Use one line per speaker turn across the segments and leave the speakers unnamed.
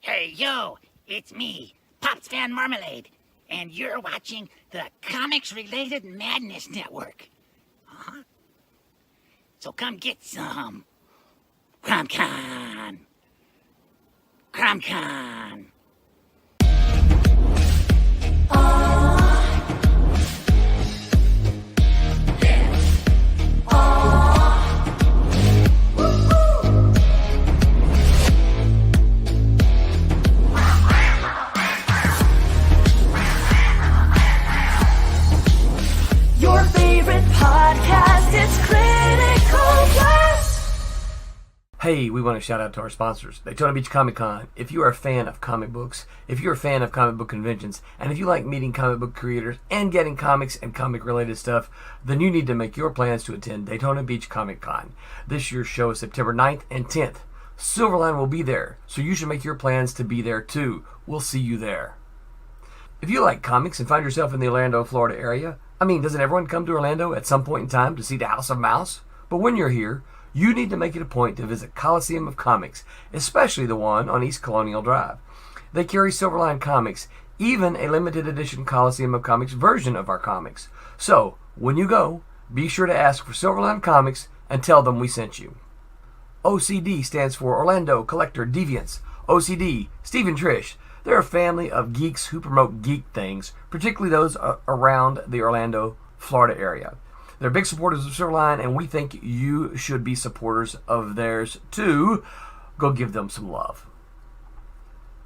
Hey, yo, it's me, Pops Van Marmalade, and you're watching the Comics-Related Madness Network. Uh-huh. So come get some. CromCon. CromCon.
Your favorite podcast, it's Critical Blast.
Hey, we want to shout out to our sponsors, Daytona Beach Comic Con. If you are a fan of comic books, if you're a fan of comic book conventions, and if you like meeting comic book creators and getting comics and comic-related stuff, then you need to make your plans to attend Daytona Beach Comic Con. This year's show is September 9th and 10th. Silverline will be there, so you should make your plans to be there too. We'll see you there. If you like comics and find yourself in the Orlando, Florida area, doesn't everyone come to Orlando at some point in time to see the House of Mouse? But when you're here, you need to make it a point to visit Coliseum of Comics, especially the one on East Colonial Drive. They carry Silverline comics, even a limited edition Coliseum of Comics version of our comics. So, when you go, be sure to ask for Silverline Comics and tell them we sent you. OCD stands for Orlando Collector Deviants. OCD, Steve and Trish. They're a family of geeks who promote geek things, particularly those around the Orlando, Florida area. They're big supporters of Silverline, and we think you should be supporters of theirs too. Go give them some love.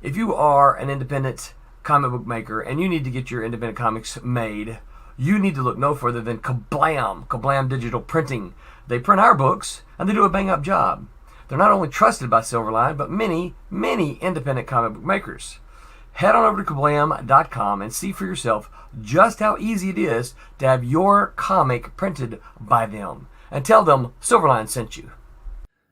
If you are an independent comic book maker and you need to get your independent comics made, you need to look no further than Kablam Digital Printing. They print our books, and they do a bang-up job. They're not only trusted by Silverline, but many, many independent comic book makers. Head on over to kablam.com and see for yourself just how easy it is to have your comic printed by them. And tell them Silverline sent you.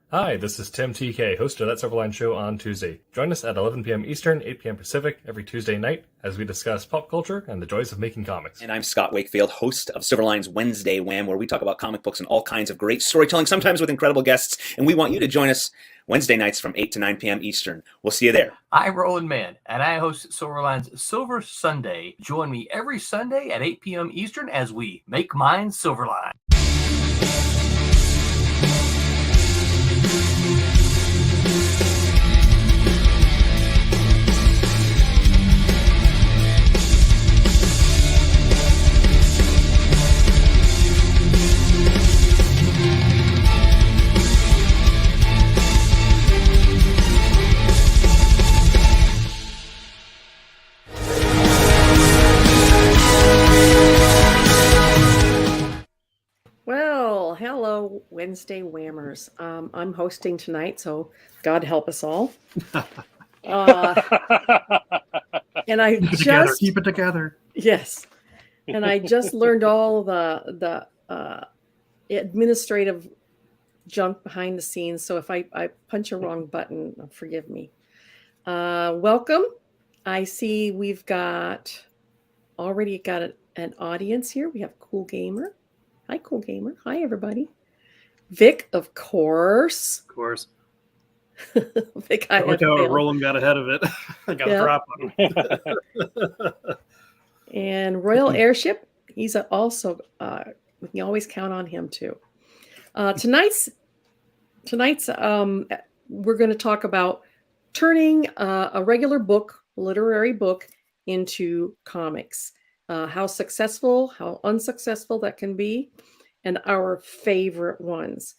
Hi, this is Tim TK, host of That Silverline Show on Tuesday. Join us at 11 p.m. Eastern, 8 p.m. Pacific every Tuesday night as we discuss pop culture and the joys of making comics.
And I'm Scott Wakefield, host of Silverline's Wednesday Wham, where we talk about comic books and all kinds of great storytelling, sometimes with incredible guests. And we want you to join us Wednesday nights from 8 to 9 p.m. Eastern. We'll see you there.
I'm Roland Mann, and I host Silverline's Silver Sunday. Join me every Sunday at 8 p.m. Eastern as we make mine Silverline.
Well, hello, Wednesday Whammers. I'm hosting tonight, so God help us all. And I
keep it together.
Yes, and I just learned all the administrative junk behind the scenes. So if I punch a wrong button, forgive me. Welcome. I see we've already got an audience here. We have Cool Gamer. Hi, Cool Gamer. Hi, everybody. Vic, of course.
Of course.
Vic,
I like how Roland got ahead of it. I got a drop on him.
And Royal Airship, he's also, we can always count on him too. Tonight's we're going to talk about turning a regular book, literary book, into comics. How successful, how unsuccessful that can be, and our favorite ones.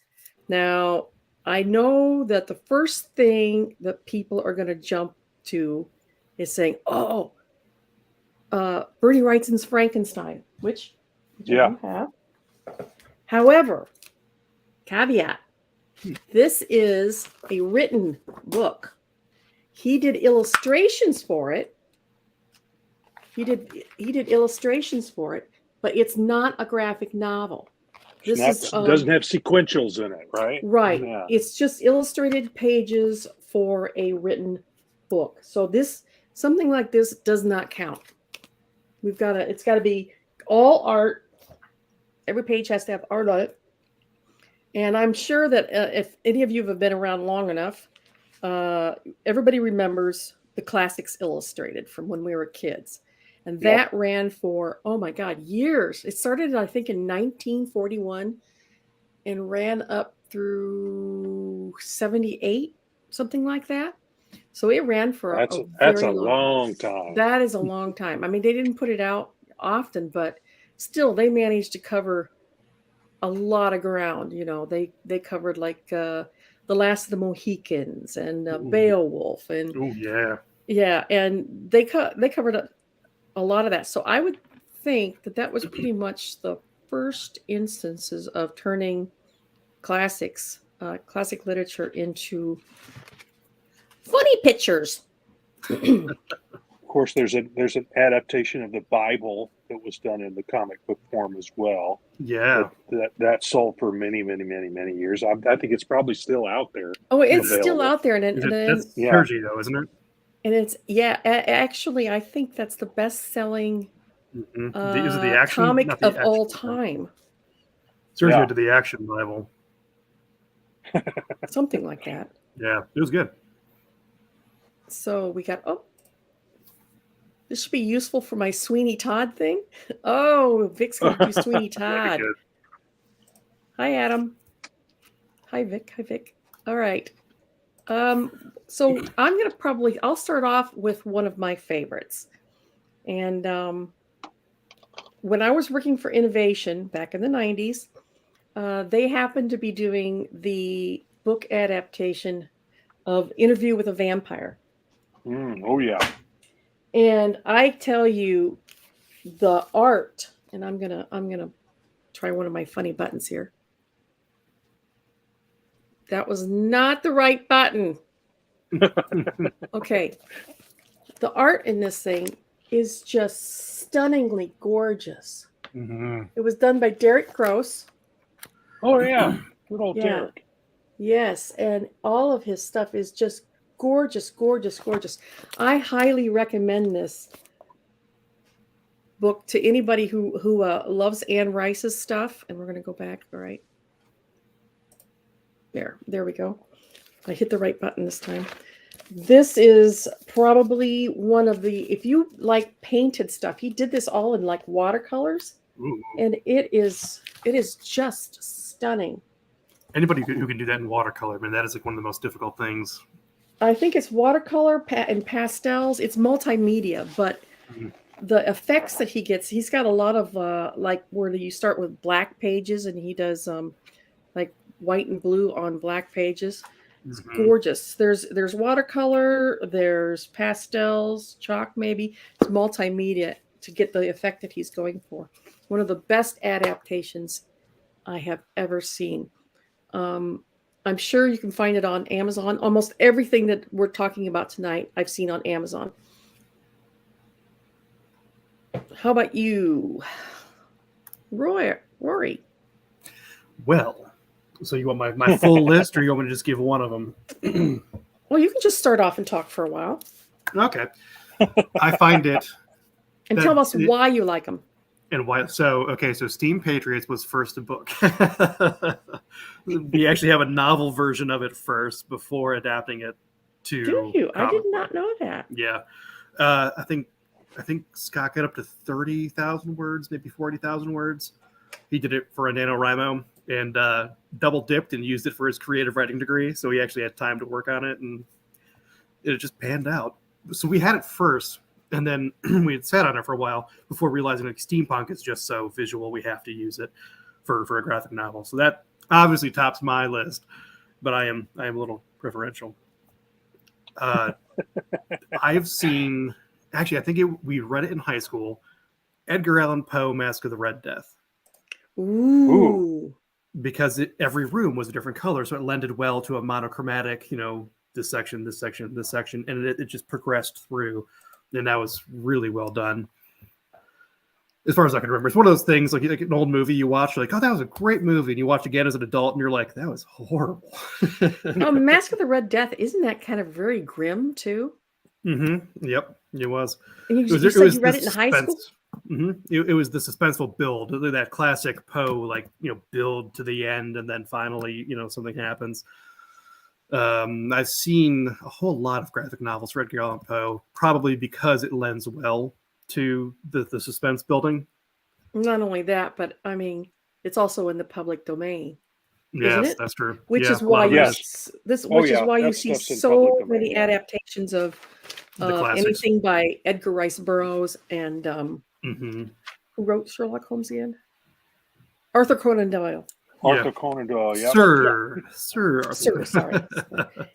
Now, I know that the first thing that people are going to jump to is saying, "Oh, Bernie Wrightson's Frankenstein," which you have. However, caveat: this is a written book. He did illustrations for it. He did illustrations for it, but it's not a graphic novel. This
doesn't have sequentials in it, right?
Right.
Yeah.
It's just illustrated pages for a written book. So something like this does not count. It's got to be all art. Every page has to have art on it. And I'm sure that if any of you have been around long enough, everybody remembers the Classics Illustrated from when we were kids. And that ran for, oh my God, years. It started, I think, in 1941 and ran up through 78, something like that. So it ran for
That's
a
a
very
long time.
That is a long time. I mean, they didn't put it out often, but still they managed to cover a lot of ground. You know, they covered like The Last of the Mohicans and Beowulf and
Oh yeah.
yeah, and they covered a lot of that. So I would think that was pretty much the first instances of turning classic literature into funny pictures.
Of course, there's an adaptation of the Bible that was done in the comic book form as well.
Yeah.
That sold for many years. I think it's probably still out there.
Oh, it's
available.
still out there,
That's Sergi, though, isn't it?
and it's actually, I think that's the best-selling
Is it the action
comic
not the
of
action,
all time.
Sergio did the action Bible.
Something like that.
Yeah, it was good.
So we got, this should be useful for my Sweeney Todd thing. Oh, Vic's going to do Sweeney Todd. Hi, Adam. Hi, Vic. Hi, Vic. All right. So I'm going to I'll start off with one of my favorites. And when I was working for Innovation back in the 90s, they happened to be doing the book adaptation of Interview with a Vampire.
Oh yeah.
And I tell you, the art, and I'm gonna try one of my funny buttons here. That was not the right button. Okay. The art in this thing is just stunningly gorgeous. It was done by Derek Gross.
Oh yeah. Good old Derek.
Yes, and all of his stuff is just gorgeous. I highly recommend this book to anybody who loves Anne Rice's stuff. And we're going to go back. All right. There we go. I hit the right button this time. This is probably one of the, if you like painted stuff, he did this all in like watercolors.
Ooh.
And it is just stunning.
Anybody who can do that in watercolor, man, that is like one of the most difficult things.
I think it's watercolor and pastels. It's multimedia, but the effects that he gets, he's got a lot of like where you start with black pages and he does like white and blue on black pages. It's gorgeous. There's watercolor, there's pastels, chalk maybe. It's multimedia to get the effect that he's going for. One of the best adaptations I have ever seen. I'm sure you can find it on Amazon. Almost everything that we're talking about tonight, I've seen on Amazon. How about you, Rory?
Well, so you want my full list, or you want me to just give one of them?
Well, you can just start off and talk for a while.
Okay. I find it.
And tell us why you like them.
And why? So Steam Patriots was first a book. We actually have a novel version of it first before adapting it to.
Do you? I did not know that.
Yeah, I think Scott got up to 30,000 words, maybe 40,000 words. He did it for a NaNoWriMo and double dipped and used it for his creative writing degree. So he actually had time to work on it, and it just panned out. So we had it first. And then we had sat on it for a while before realizing like steampunk is just so visual, we have to use it for a graphic novel. So that obviously tops my list, but I am a little preferential. I've seen, actually, I think we read it in high school, Edgar Allan Poe, Mask of the Red Death.
Ooh.
Because every room was a different color, so it lended well to a monochromatic, this section, and it just progressed through. And that was really well done. As far as I can remember, it's one of those things like an old movie you watch, you're like, oh, that was a great movie. And you watch again as an adult and you're like, that was horrible.
Mask of the Red Death, isn't that kind of very grim too?
Mm-hmm. Yep, it was.
And you said you read it in high school?
Mm-hmm. It was the suspenseful build, that classic Poe, build to the end and then finally, something happens. I've seen a whole lot of graphic novels for Edgar Allan Poe, probably because it lends well to the suspense building.
Not only that, but I mean, it's also in the public domain, isn't
Yes,
it?
that's true.
Which
Yeah,
is
a lot
why
of it
you
Yes.
is.
which is
yeah,
why you
that
see
stuff's in
so
public domain,
many
yeah.
adaptations of
The classics.
anything by Edgar Rice Burroughs and
Hmm.
who wrote Sherlock Holmes again? Arthur Conan Doyle.
Arthur Conan Doyle, yep.
Sir,
Sir,
Arthur.
sorry.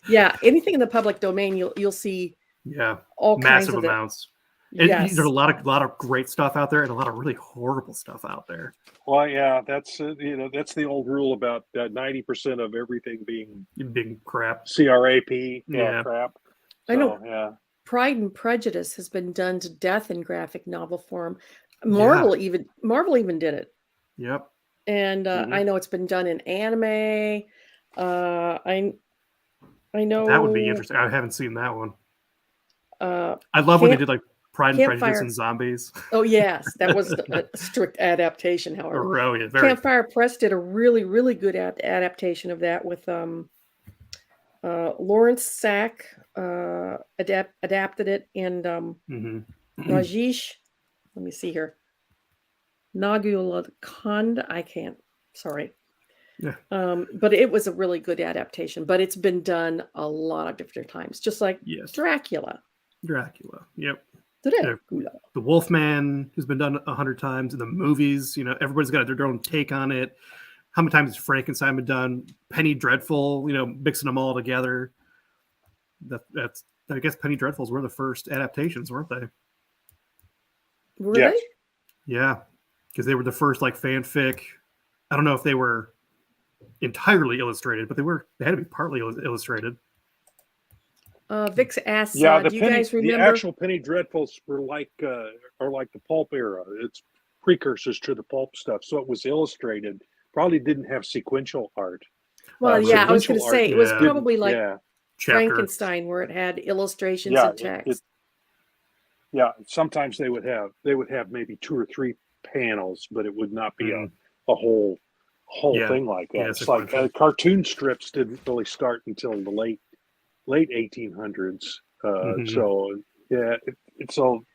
Yeah, anything in the public domain, you'll see
Yeah,
all kinds
massive
of it.
amounts. And
Yes.
there's a lot of great stuff out there, and a lot of really horrible stuff out there.
Well, yeah, that's that's the old rule about 90% of everything being
Big crap.
CRAP,
Yeah.
crap.
I know.
So, yeah.
Pride and Prejudice has been done to death in graphic novel form. Marvel even did it.
Yep.
And
Mhm.
I know it's been done in anime. I know
That would be interesting. I haven't seen that one.
Uh,
I love when they
Camp-
did like Pride and Prejudice
Campfire.
and Zombies.
oh yes, that was a strict adaptation. However,
Oh, yeah, very.
Campfire Press did a really, really good adaptation of that with Lawrence Sack adapted it, and
Mhm.
Rajesh. Let me see here. Nagula Kand. I can't. Sorry.
Yeah.
But it was a really good adaptation. But it's been done a lot of different times, just like
Yes.
Dracula.
Dracula. Yep.
Dracula.
The Wolfman has been done 100 times in the movies. You know, everybody's got their own take on it. How many times has Frankenstein been done? Penny Dreadful, you know, mixing them all together. That's I guess Penny Dreadfuls were the first adaptations, weren't they?
Were
Yes.
they?
Yeah, because they were the first like fanfic. I don't know if they were entirely illustrated, but they had to be partly illustrated.
Vix asks,
Yeah,
do you guys
the
remember?
actual Penny Dreadfuls were are like the pulp era. It's precursors to the pulp stuff. So it was illustrated. Probably didn't have sequential art.
Well, yeah, I was going
sequential
to say
art
it was
Yeah.
probably like
yeah,
Chapter.
Frankenstein, where it had illustrations
Yeah,
and text.
yeah. Sometimes they would have maybe 2 or 3 panels, but it would not be a whole
Yeah.
thing like that.
Yeah,
It's like
sequential.
cartoon strips didn't really start until the late 1800s. So yeah, so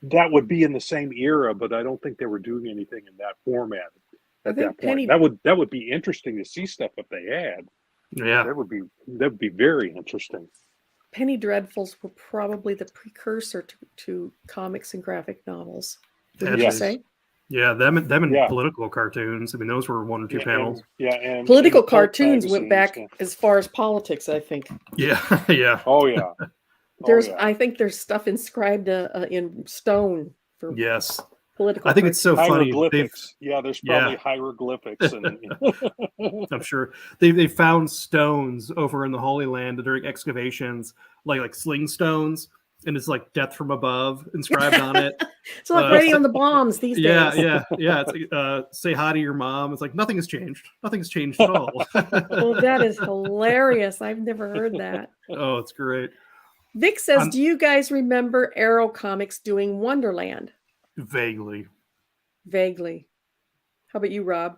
that would be in the same era, but I don't think they were doing anything in that format at
think
that point. That would be interesting to see stuff if they had.
Yeah.
That would be very interesting.
Penny Dreadfuls were probably the precursor to comics and graphic novels. Wouldn't you
Yes.
say?
Yeah, them and
Yeah.
political cartoons. I mean, those were 1 or 2 panels.
And
Political
pulp
cartoons went
magazines,
back as far as politics, I think.
Yeah, yeah.
Oh yeah.
I think there's stuff inscribed in stone for
Yes.
political.
I think it's so funny.
Hieroglyphics. Yeah, there's probably hieroglyphics and
I'm sure they found stones over in the Holy Land during excavations, like sling stones, and it's like "Death from Above" inscribed on it.
It's like writing on the bombs these days.
Yeah. It's like, say hi to your mom. It's like nothing has changed. Nothing has changed at all.
Well, that is hilarious. I've never heard that.
Oh, it's great.
Vic says, do you guys remember Arrow Comics doing Wonderland?
Vaguely.
Vaguely. How about you, Rob?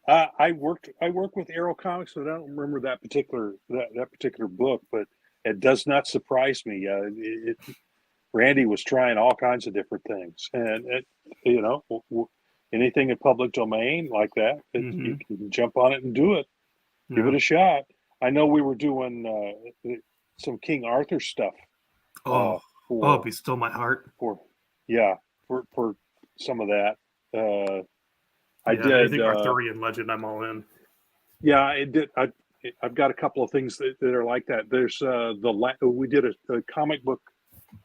I worked with Arrow Comics, but I don't remember that particular book. But it does not surprise me. Randy was trying all kinds of different things, and anything in public domain like that, you can jump on it and do it. Give it a shot. I know we were doing some King Arthur stuff.
Be still my heart.
For some of that. I did.
Anything Arthurian legend, I'm all in.
Yeah, it did. I've got a couple of things that are like that. There's we did a comic book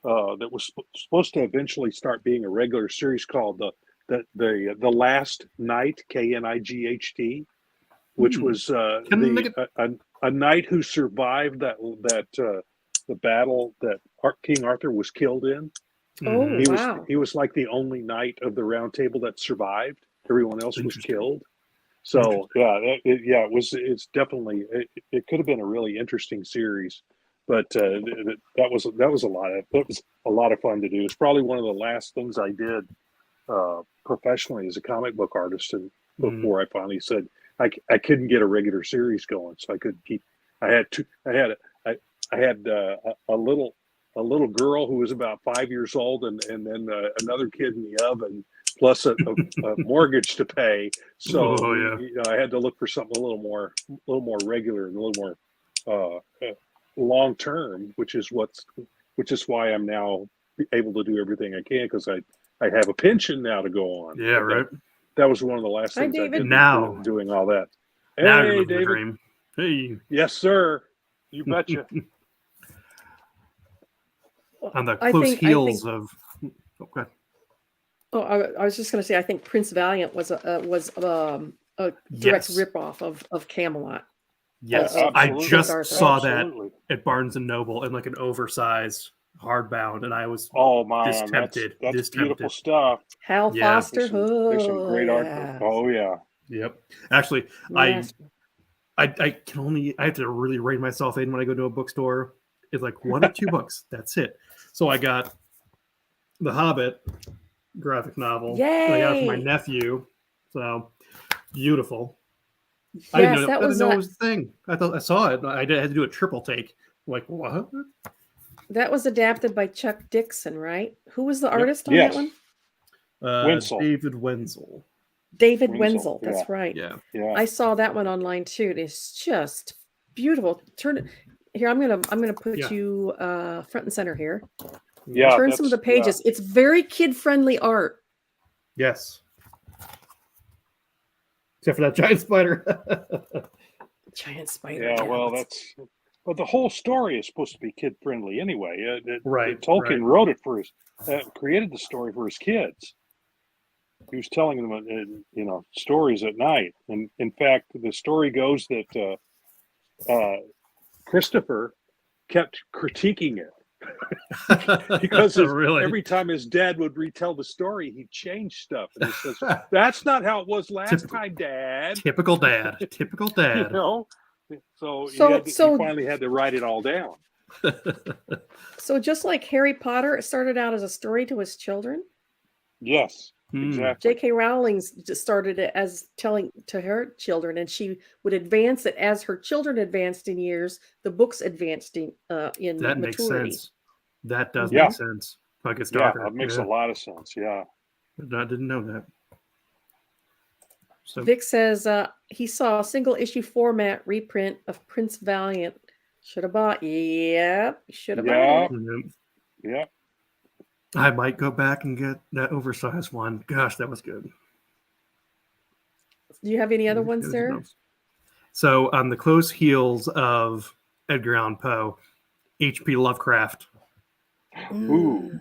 that was supposed to eventually start being a regular series called the Last Knight, KNIGHT, which was a knight who survived the battle that King Arthur was killed in.
Oh,
He was like the only knight of the Round Table that survived. Everyone else was killed. So it's definitely it could have been a really interesting series, but that was a lot of fun to do. It's probably one of the last things I did professionally as a comic book artist, and before I finally said I couldn't get a regular series going, so I I had two. I had a little girl who was about 5 years old, and then another kid in the oven, plus a mortgage to pay. So I had to look for something a little more regular and a little more long term, which is why I'm now able to do everything I can, because I have a pension now to go on.
Yeah, right.
That was one of the last
Hi,
things I
David.
did.
Now.
Doing all that.
Now you're
Hey,
living the
David.
dream. Hey,
Yes, sir. You betcha.
on the
I
close
think-
heels of. Okay.
Oh, I was just going to say, I think Prince Valiant was a direct
Yes.
ripoff of Camelot.
Yes,
Oh,
I
absolutely.
just
Arthur.
saw that
Absolutely.
at Barnes and Noble in like an oversized hardbound, and I was
Oh man,
Distempted.
that's beautiful stuff.
Hal
Yeah,
Foster.
There's some great art.
yeah.
Oh yeah.
Yep. Actually,
Yes.
I have to really rein myself in when I go to a bookstore. It's like 1 or 2 books. That's it. So I got The Hobbit graphic novel. that I got it for my
Yay!
nephew. So beautiful. I didn't
Yes,
know
that was
it was a thing. I thought I saw it. I had to do a triple take. I'm like, what?
that was adapted by Chuck Dixon, right? Who was the
Yep.
artist on
Yes.
that one?
Wenzel.
David Wenzel.
David
Wenzel,
Wenzel. That's
yeah.
right.
Yeah.
Yeah.
I saw that one online too. It's just beautiful. Turn it here. I'm gonna put
Yeah.
you front and center here.
Yeah.
Turn some of the
that's- yeah.
pages. It's very kid friendly art.
Yes. Except for that giant spider.
Giant spider.
Yeah, well,
that's-
but the whole story is supposed to be kid friendly anyway.
Right,
Tolkien
right.
wrote it for his, created the story for his kids. He was telling them, stories at night. And in fact, the story goes that Christopher kept critiquing it because
Really?
every time his dad would retell the story, he'd change stuff. And he says, "That's not how it was last
Typical.
time, Dad."
Typical dad. Typical
You
dad.
know, so he
So-
finally had to write it all down.
So just like Harry Potter, it started out as a story to his children.
Yes,
Hmm.
exactly.
J.K. Rowling just started it as telling to her children, and she would advance it as her children advanced in years. The books advanced in
That makes
maturity.
sense. That does
Yeah.
make sense. Like it's
Yeah,
darker.
that makes a lot of sense. Yeah.
I didn't know that. So
Vic says he saw a single issue format reprint of Prince Valiant. Should have bought. Yep, should have
Yeah.
bought it.
Yeah.
I might go back and get that oversized one. Gosh, that was good.
Do you have any other ones
It was
there?
nice. So on the close heels of Edgar Allan Poe, H.P. Lovecraft,
Ooh.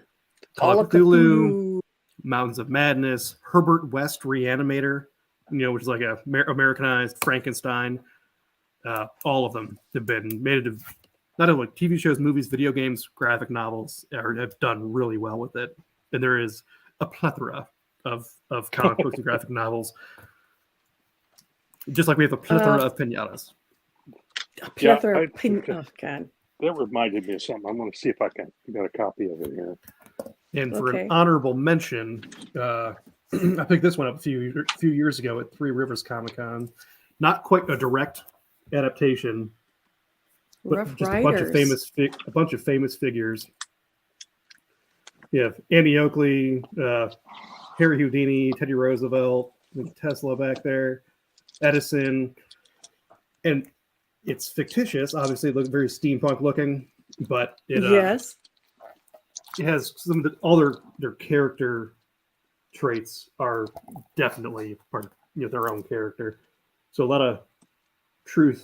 Call
All
of
of
Cthulhu, Mountains of Madness, Herbert West Reanimator, which is like a Americanized Frankenstein. All of them have been made into not only TV shows, movies, video games, graphic novels have done really well with it. And there is a plethora of comic books and graphic novels. Just like we have a plethora of pinatas.
A plethora
I-
of oh god.
That reminded me of something. I'm going to see if I got a copy of it here.
And for
Okay.
an honorable mention, I picked this one up a few years ago at Three Rivers Comic Con. Not quite a direct adaptation, but
Rough
just
Riders.
a bunch of famous figures. You have Annie Oakley, Harry Houdini, Teddy Roosevelt, Tesla back there, Edison, and it's fictitious. Obviously, it looks very steampunk looking, but it
Yes.
it has some of all their character traits are definitely part of their own character. So a lot of true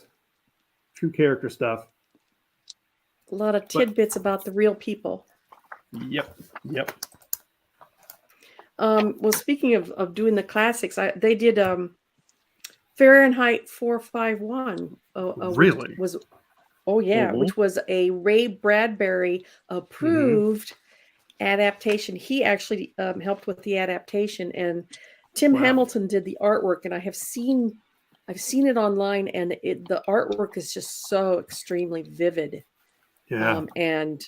character stuff.
A lot of tidbits about the real people.
Yep.
Well, speaking of doing the classics, they did Fahrenheit 451.
Really?
Which was which was a Ray Bradbury approved adaptation. He actually helped with the adaptation, and Tim
Wow.
Hamilton did the artwork. And I've seen it online, and the artwork is just so extremely vivid.
Yeah.
And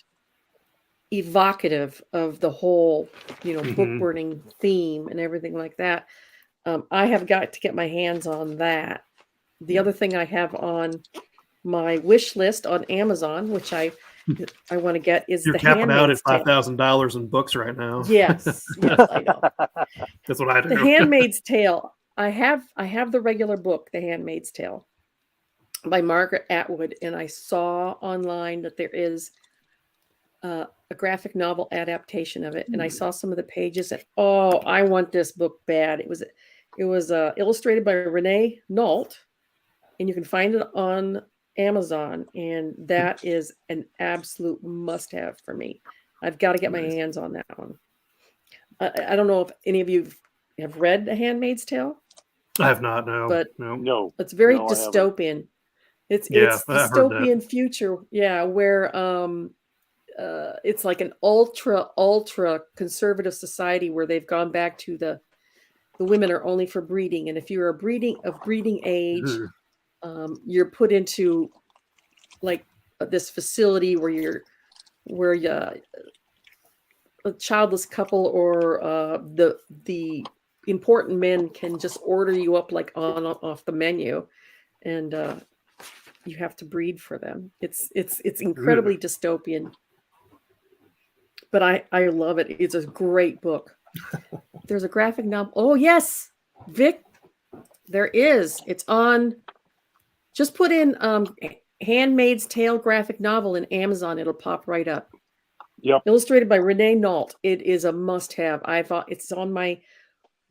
evocative of the whole, book burning theme and everything like that. I have got to get my hands on that. The other thing I have on my wish list on Amazon, which I want to get, is
You're
The
capping out at
Handmaid's Tale.
$5,000 in books right now.
Yes, yes, I know.
That's what I do.
The Handmaid's Tale. I have the regular book, The Handmaid's Tale, by Margaret Atwood, and I saw online that there is a graphic novel adaptation of it, and I saw some of the pages, and I want this book bad. It was illustrated by Renee Nault, and you can find it on Amazon, and that is an absolute must-have for me. I've got to get my hands on that one. I don't know if any of you have read A Handmaid's Tale.
I have not, no.
But
no.
No.
It's very
No, I haven't.
dystopian. It's
I've heard that.
dystopian future, where it's like an ultra conservative society where they've gone back to the women are only for breeding, and if you're of breeding age, you're put into like this facility where a childless couple or the important men can just order you up like off the menu, and you have to breed for them. It's incredibly dystopian, but I love it. It's a great book. There's a graphic novel. Oh yes, Vic, there is. It's on. Just put in Handmaid's Tale graphic novel in Amazon. It'll pop right up.
Yep.
Illustrated by Renee Nault. It is a must-have. It's on my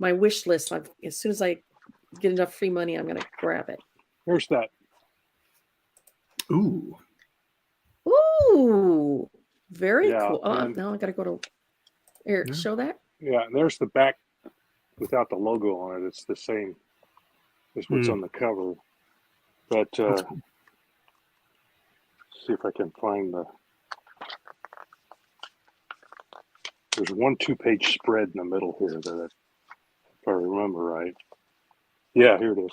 wish list. As soon as I get enough free money, I'm going to grab it.
Where's that?
Ooh.
Ooh, very
Yeah,
cool.
and-
Now I got to go to Eric.
Yeah.
Show that.
Yeah, and there's the back without the logo on it. It's the same as what's on the cover. But
That's cool.
see if I can find there's one 2-page spread in the middle here that if I remember right. Yeah, here it is.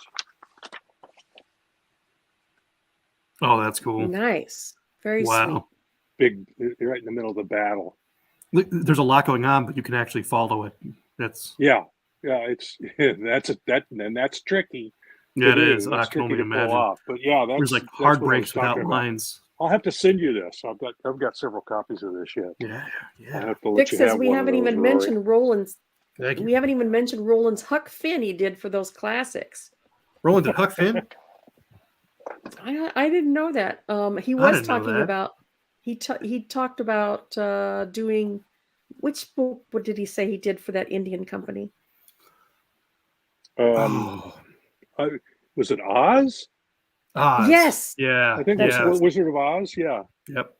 Oh, that's cool.
Nice. Very sweet.
Wow.
Big, right in the middle of the battle.
Look, there's a lot going on, but you can actually follow it. That's
Yeah, it's that's tricky.
yeah, it is.
That's
I can only
tricky to pull
imagine.
off. But yeah,
There's like
that's
hard
what I was
breaks without
talking about.
lines.
I'll have to send you this. I've got several copies of this yet.
Yeah,
I'll
yeah.
have to let
Vic
you
says
have
we
one
haven't
of those,
even
Rory.
mentioned Roland's.
Thank you.
We haven't even mentioned Roland's Huck Finn he did for those classics.
Roland did Huck Finn.
I didn't know that. He
I
was
didn't know
talking
that.
about he talked about doing which book? What did he say he did for that Indian company?
Oh,
Was it Oz?
Oz.
Yes.
Yeah.
I think
That's
it was Wizard of Oz. Yeah.
Yep.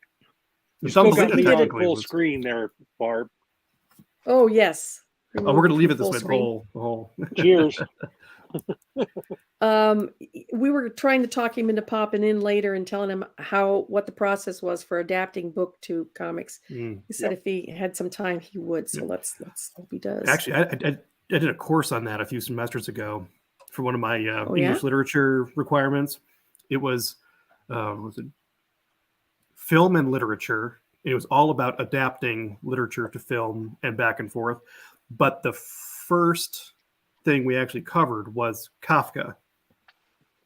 You
It's
still got
unbelievable,
me on
technically,
full
was-
screen there, Barb.
Oh yes.
Oh, we're gonna leave it this
Full
way.
screen.
The whole.
Cheers.
We were trying to talk him into popping in later and telling him what the process was for adapting book to comics.
Mm.
He said if he had some time, he would. So let's hope he does.
Actually, I did a course on that a few semesters ago for one of my English
yeah?
literature requirements. It was it film and literature. It was all about adapting literature to film and back and forth. But the first thing we actually covered was Kafka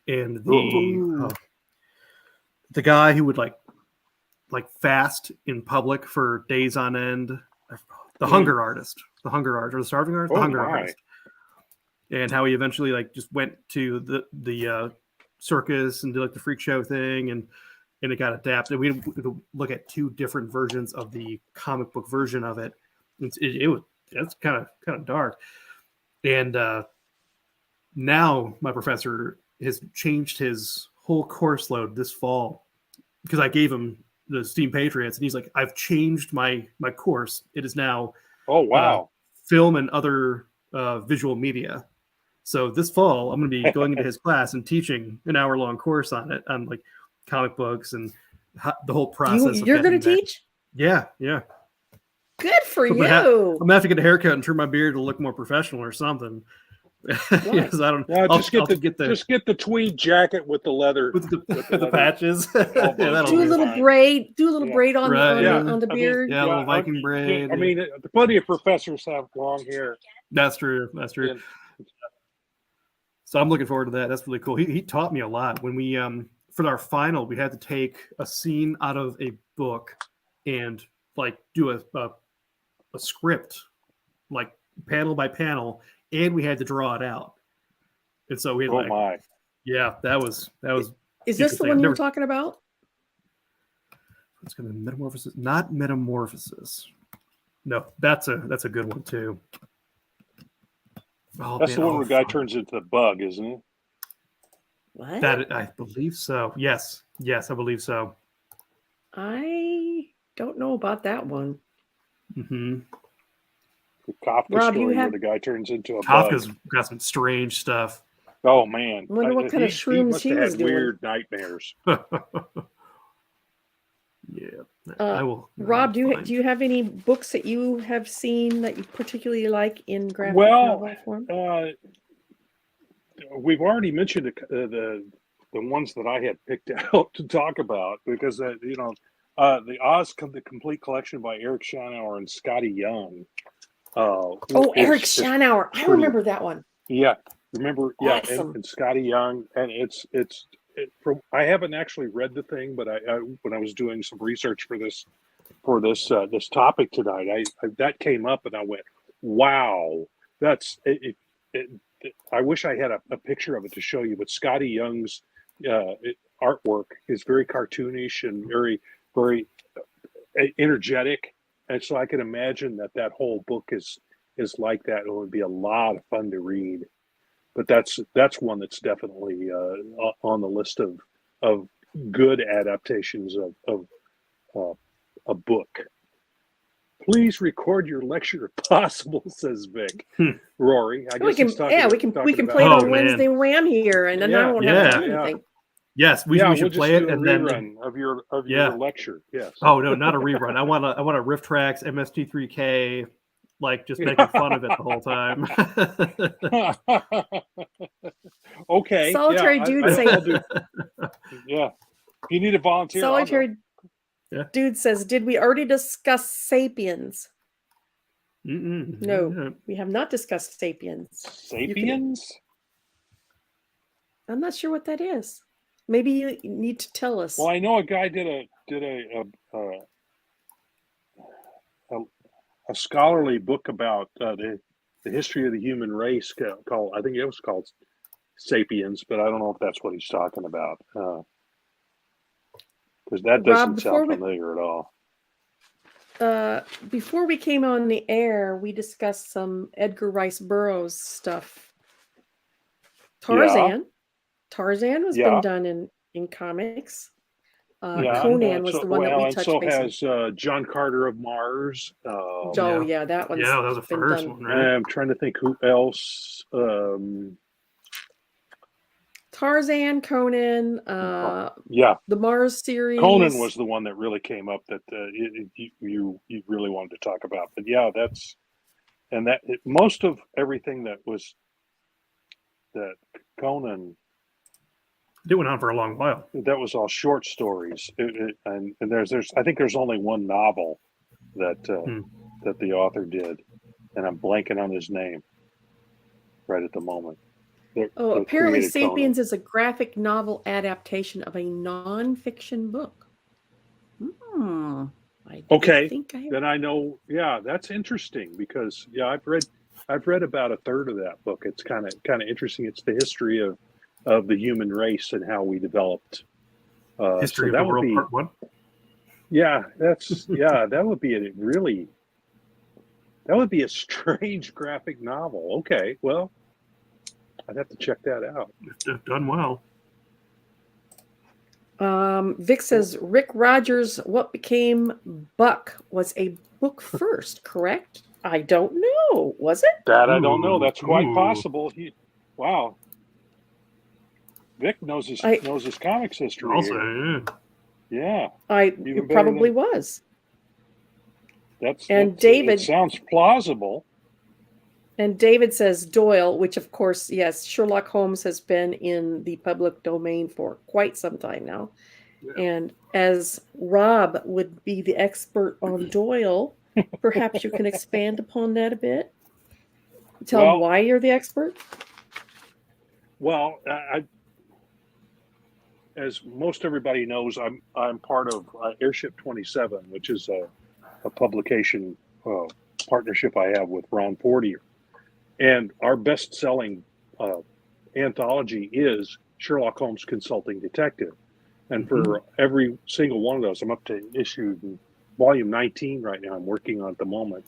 and the guy who would like fast in public for days on end. The hunger artist, or the starving artist, the
Oh,
hunger
my.
artist, and how he eventually just went to the circus and did like the freak show thing, and it got adapted. We look at two different versions of the comic book version of it. That's kind of dark, and now my professor has changed his whole course load this fall because I gave him the Steam Patriots, and he's like, I've changed my course. It is now
Oh wow.
film and other visual media. So this fall, I'm going to be going into his class and teaching an hour-long course on it, on like comic books and the whole process.
You're going to teach?
Yeah.
Good for
I'm
you.
I'm gonna have to get a haircut and trim my beard to look more professional or something. Yes, I don't.
Yeah,
I'll
just get the tweed jacket with the leather.
with the
leather.
patches. Yeah, that'll
Do a
be
little
fine.
braid. Do a little
Yeah.
braid on,
Right,
yeah.
on the
I mean,
beard.
Yeah, a little Viking braid.
I mean, plenty of professors have long hair.
That's true.
And-
So I'm looking forward to that. That's really cool. He taught me a lot when we for our final, we had to take a scene out of a book and like do a script, like panel by panel, and we had to draw it out. And so we had
Oh my!
yeah, that was
Is this the one you were talking about?
It's going to metamorphosis, not metamorphosis. No, that's a good one too. Oh,
That's
man,
the one where the guy turns into a bug, isn't it?
What?
That I believe so. Yes, I believe so.
I don't know about that one.
Mm-hmm.
The Kafka
Rob,
story
you have-
where the guy turns into a
Kafka's
bug.
got some strange stuff.
Oh man!
I wonder what kind of
he
shrooms
must
he
have
was
had
doing.
weird nightmares.
Yeah, I will.
Rob, do you have any books that you have seen that you particularly like in graphic
Well,
novel form?
We've already mentioned the ones that I had picked out to talk about because the Oz the Complete Collection by Eric Schanauer and Scotty Young.
Eric Schanauer. I remember that one.
Yeah, remember? Yeah,
Awesome.
and Scotty Young, and I haven't actually read the thing, but I when I was doing some research for this topic tonight, that came up, and I went, "Wow, that's it." I wish I had a picture of it to show you, but Scotty Young's artwork is very cartoonish and very, very energetic, and so I can imagine that whole book is like that. It would be a lot of fun to read. But that's one that's definitely on the list of good adaptations of a book. Please record your lecture if possible, says Vic. Rory, I guess he's talking.
We can play it on Wednesday Wham here, and then I won't have to do anything.
Yes, we should play it and then
rerun of your lecture. Yes.
Oh no, not a rerun. I want a Riff Tracks MST3K, like just making fun of it the whole time.
Okay.
Solitary Dude says.
Yeah. You need a volunteer.
Solitary Dude says, "Did we already discuss Sapiens?" No, we have not discussed Sapiens.
Sapiens?
I'm not sure what that is. Maybe you need to tell us.
Well, I know a guy did a scholarly book about the history of the human race called, I think it was called Sapiens, but I don't know if that's what he's talking about. Because that doesn't sound familiar at all.
Before we came on the air, we discussed some Edgar Rice Burroughs stuff. Tarzan has been done in comics. Conan was the one that we touched base on.
And so has John Carter of Mars.
That one's
that was the first one, right?
I'm trying to think who else.
Tarzan, Conan, the Mars series.
Conan was the one that really came up that you really wanted to talk about. But most of everything that Conan.
It went on for a long while.
That was all short stories, and there's I think there's only one novel that the author did, and I'm blanking on his name right at the moment.
Apparently Sapiens is a graphic novel adaptation of a non-fiction book. Then
I know. Yeah, that's interesting because I've read about a third of that book. It's kind of interesting. It's the history of the human race and how we developed.
History of the World Part 1.
Yeah, that would be a strange graphic novel. Okay, well, I'd have to check that out.
It's done well.
Vic says Rick Rogers' What Became Buck was a book first, correct? I don't know. Was it?
That I don't know. That's quite possible. Wow. Vic knows his comics history.
Also,
yeah.
It probably was.
David, it sounds plausible.
And David says Doyle, which of course, yes, Sherlock Holmes has been in the public domain for quite some time now. Yeah. And as Rob would be the expert on Doyle, perhaps you can expand upon that a bit. Tell him why you're the expert.
Well, as most everybody knows, I'm part of Airship 27, which is a publication partnership I have with Ron Portier, and our best-selling anthology is Sherlock Holmes Consulting Detective. And for every single one of those, I'm up to volume 19 right now. I'm working on at the moment.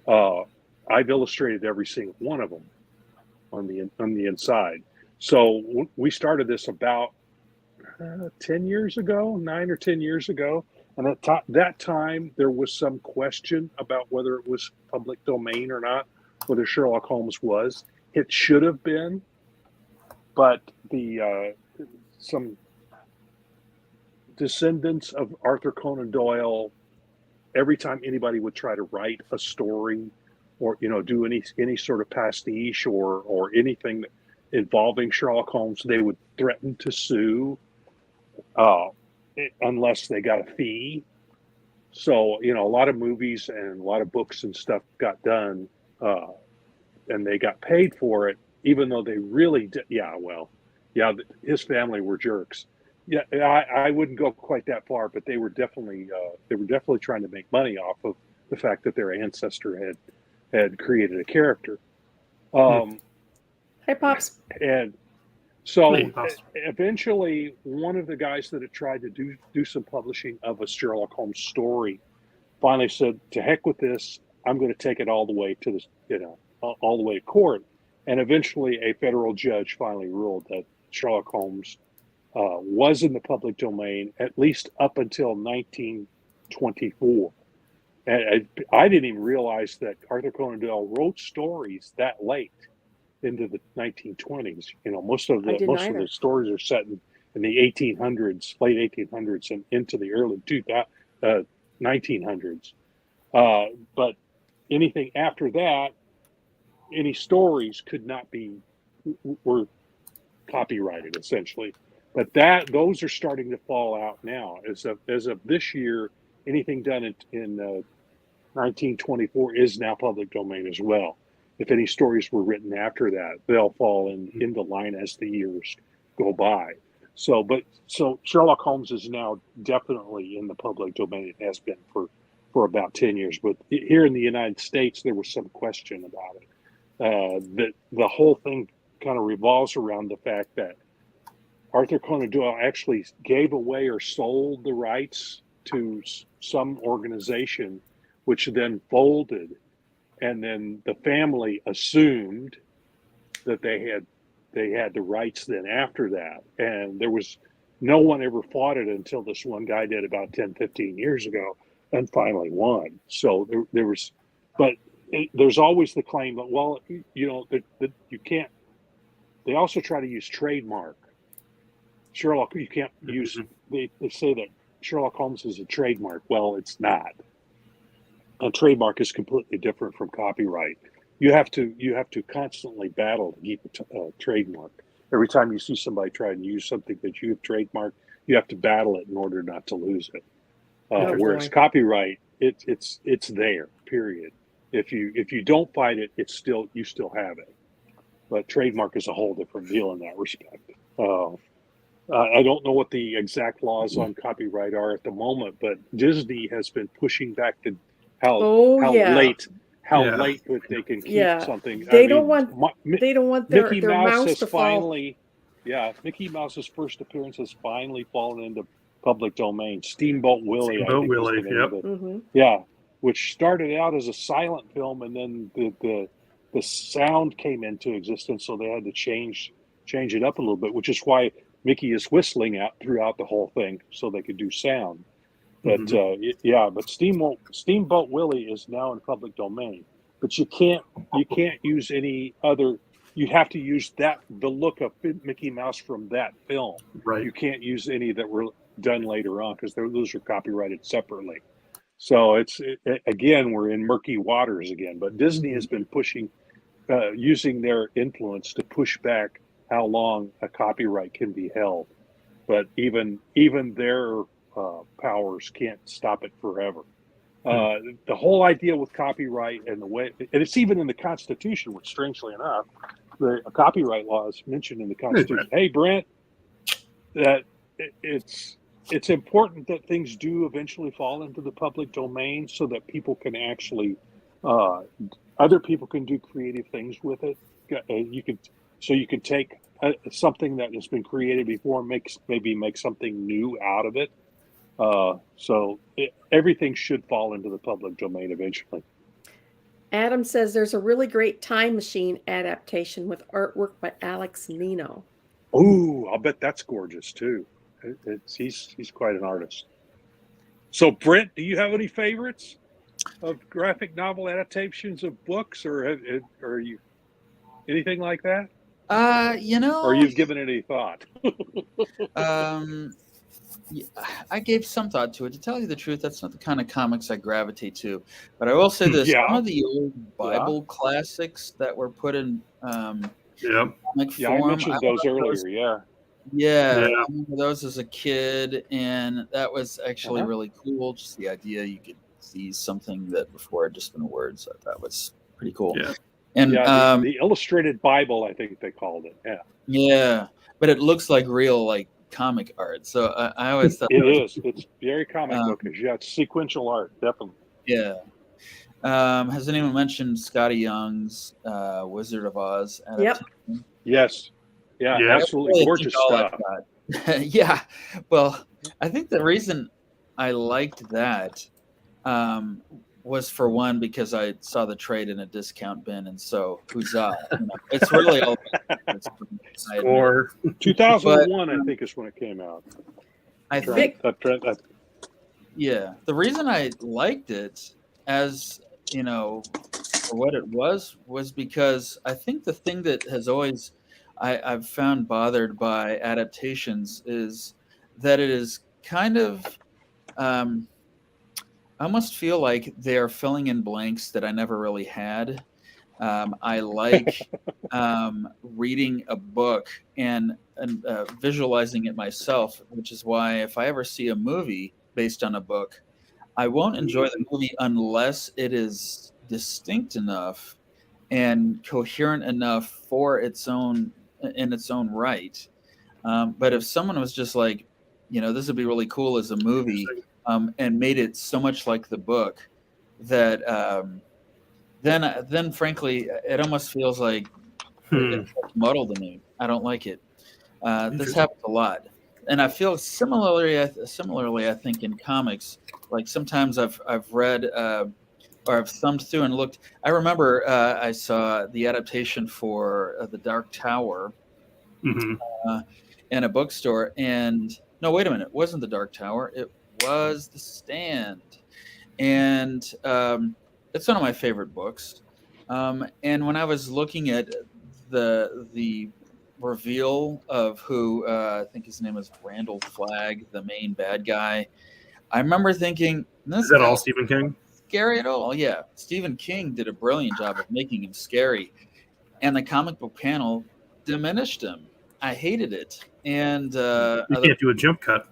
I've illustrated every single one of them on the inside. So we started this about 10 years ago, 9 or 10 years ago. And at that time, there was some question about whether it was public domain or not, whether Sherlock Holmes was. It should have been, but some descendants of Arthur Conan Doyle, every time anybody would try to write a story or do any sort of pastiche or anything involving Sherlock Holmes, they would threaten to sue unless they got a fee. So a lot of movies and a lot of books and stuff got done, and they got paid for it, even though they really did. His family were jerks. Yeah, I wouldn't go quite that far, but they were definitely trying to make money off of the fact that their ancestor had created a character.
Hey, Pops.
And so
Hey, Pops.
eventually, one of the guys that had tried to do some publishing of a Sherlock Holmes story finally said, "To heck with this! I'm going to take it all the way to all the way to court." And eventually, a federal judge finally ruled that Sherlock Holmes was in the public domain, at least up until 1924. And I didn't even realize that Arthur Conan Doyle wrote stories that late into the 1920s. Most of the stories are set in the 1800s, late 1800s, and into the early 1900s. But anything after that, any stories were copyrighted essentially. But those are starting to fall out now. As of this year, anything done in 1924 is now public domain as well. If any stories were written after that, they'll fall into line as the years go by. So Sherlock Holmes is now definitely in the public domain. It has been for about 10 years. But here in the United States, there was some question about it. The whole thing kind of revolves around the fact that Arthur Conan Doyle actually gave away or sold the rights to some organization, which then folded, and then the family assumed that they had the rights then after that, and there was no one ever fought it until this one guy did about 10, 15 years ago and finally won. So there was, but there's always the claim that, well, that you can't. They also try to use trademark. Sherlock, you can't use. They say that Sherlock Holmes is a trademark. Well, it's not. A trademark is completely different from copyright. You have to constantly battle to keep a trademark. Every time you see somebody try and use something that you have trademarked, you have to battle it in order not to lose it. Whereas copyright, it's there. Period. If you don't fight it, you still have it. But trademark is a whole different deal in that respect. I don't know what the exact laws on copyright are at the moment, but Disney has been pushing back how late they can keep something.
They don't want their
Mickey Mouse
mouse
has
to
finally, Mickey Mouse's first appearance has finally fallen into public domain. Steamboat Willie, which started out as a silent film, and then the sound came into existence, so they had to change it up a little bit, which is why Mickey is whistling out throughout the whole thing so they could do sound. But but Steamboat Willie is now in public domain. But you can't use any other. You have to use the look of Mickey Mouse from that film.
Right.
You can't use any that were done later on because those are copyrighted separately. So again, we're in murky waters again. But Disney has been pushing, using their influence to push back how long a copyright can be held. But even their powers can't stop it forever. The whole idea with copyright and the way, and it's even in the Constitution, which strangely enough, the copyright law is mentioned in the Constitution. Hey, Brent, that it's important that things do eventually fall into the public domain so that people can actually other people can do creative things with it. You could take something that has been created before and make something new out of it. Everything should fall into the public domain eventually.
Adam says there's a really great Time Machine adaptation with artwork by Alex Nino.
Oh, I'll bet that's gorgeous too. He's quite an artist. So, Brent, do you have any favorites of graphic novel adaptations of books, or are you anything like that? Or you've given it any thought?
Yeah, I gave some thought to it. To tell you the truth, that's not the kind of comics I gravitate to. But I will say this: some of the old Bible classics that were put in comic
I
form,
mentioned those earlier.
Yeah, I remember those as a kid, and that was actually really cool. Just the idea you could see something that before had just been words. I thought was pretty cool.
Yeah.
And
the illustrated Bible, I think they called it. Yeah.
Yeah, but it looks like real, like comic art. So I always thought
it's very comic bookish. Yeah, it's sequential art, definitely.
Yeah. Has anyone mentioned Scotty Young's Wizard of Oz adaptation?
Yep.
Yes. Yeah, absolutely gorgeous stuff.
Yeah. Well, I think the reason I liked that was, for one, because I saw the trade in a discount bin, and so huzzah! It's really all.
Or
2001, I think, is when it came out.
I think.
Yeah.
The reason I liked it, as for what it was because I think the thing that has always I've found bothered by adaptations is that it is kind of I almost feel like they are filling in blanks that I never really had. I like reading a book and visualizing it myself, which is why if I ever see a movie based on a book, I won't enjoy the movie unless it is distinct enough and coherent enough for its own right. But if someone was just like, this would be really cool as a movie, and made it so much like the book that then frankly it almost feels like it's muddled to me. I don't like it. This happens a lot, and I feel similarly. I think in comics, like sometimes I've read or I've thumbed through and looked. I remember I saw the adaptation for The Dark Tower in a bookstore, and no, wait a minute, it wasn't The Dark Tower. It was The Stand, and it's one of my favorite books. And when I was looking at the reveal of who I think his name is Randall Flagg, the main bad guy, I remember thinking,
is that all Stephen King?
Scary at all? Yeah, Stephen King did a brilliant job of making him scary, and the comic book panel diminished him. I hated it, and
you can't do a jump cut.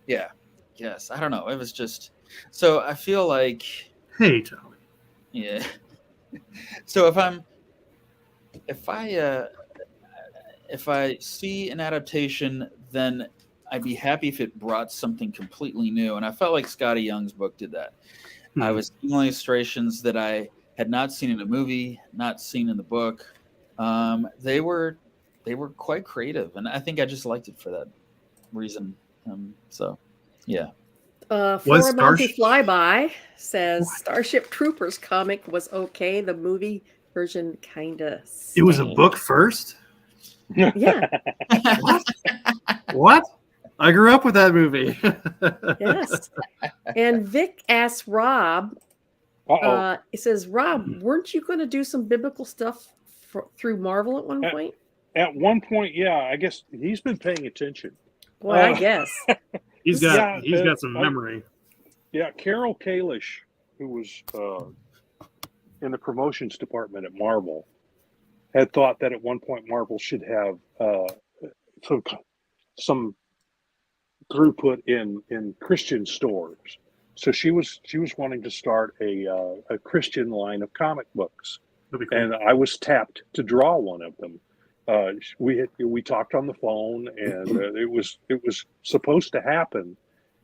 Yeah. Yes, I don't know. It was just so I feel like.
Hey, Tommy.
Yeah. So if I see an adaptation, then I'd be happy if it brought something completely new. And I felt like Scotty Young's book did that. I was seeing illustrations that I had not seen in a movie, not seen in the book. They were quite creative, and I think I just liked it for that reason. So. Yeah.
For Monty Flyby says Starship Troopers comic was okay. The movie version kinda.
It was a book first?
Yeah.
What? I grew up with that movie.
Yes. And Vic asks Rob. It says, Rob, weren't you going to do some biblical stuff through Marvel at one point?
At one point, yeah. I guess he's been paying attention.
Well, I guess.
He's got some memory.
Carol Kalish, who was in the promotions department at Marvel, had thought that at one point Marvel should have some throughput in Christian stores. So she was wanting to start a Christian line of comic books, and I was tapped to draw one of them. we talked on the phone, and it was supposed to happen.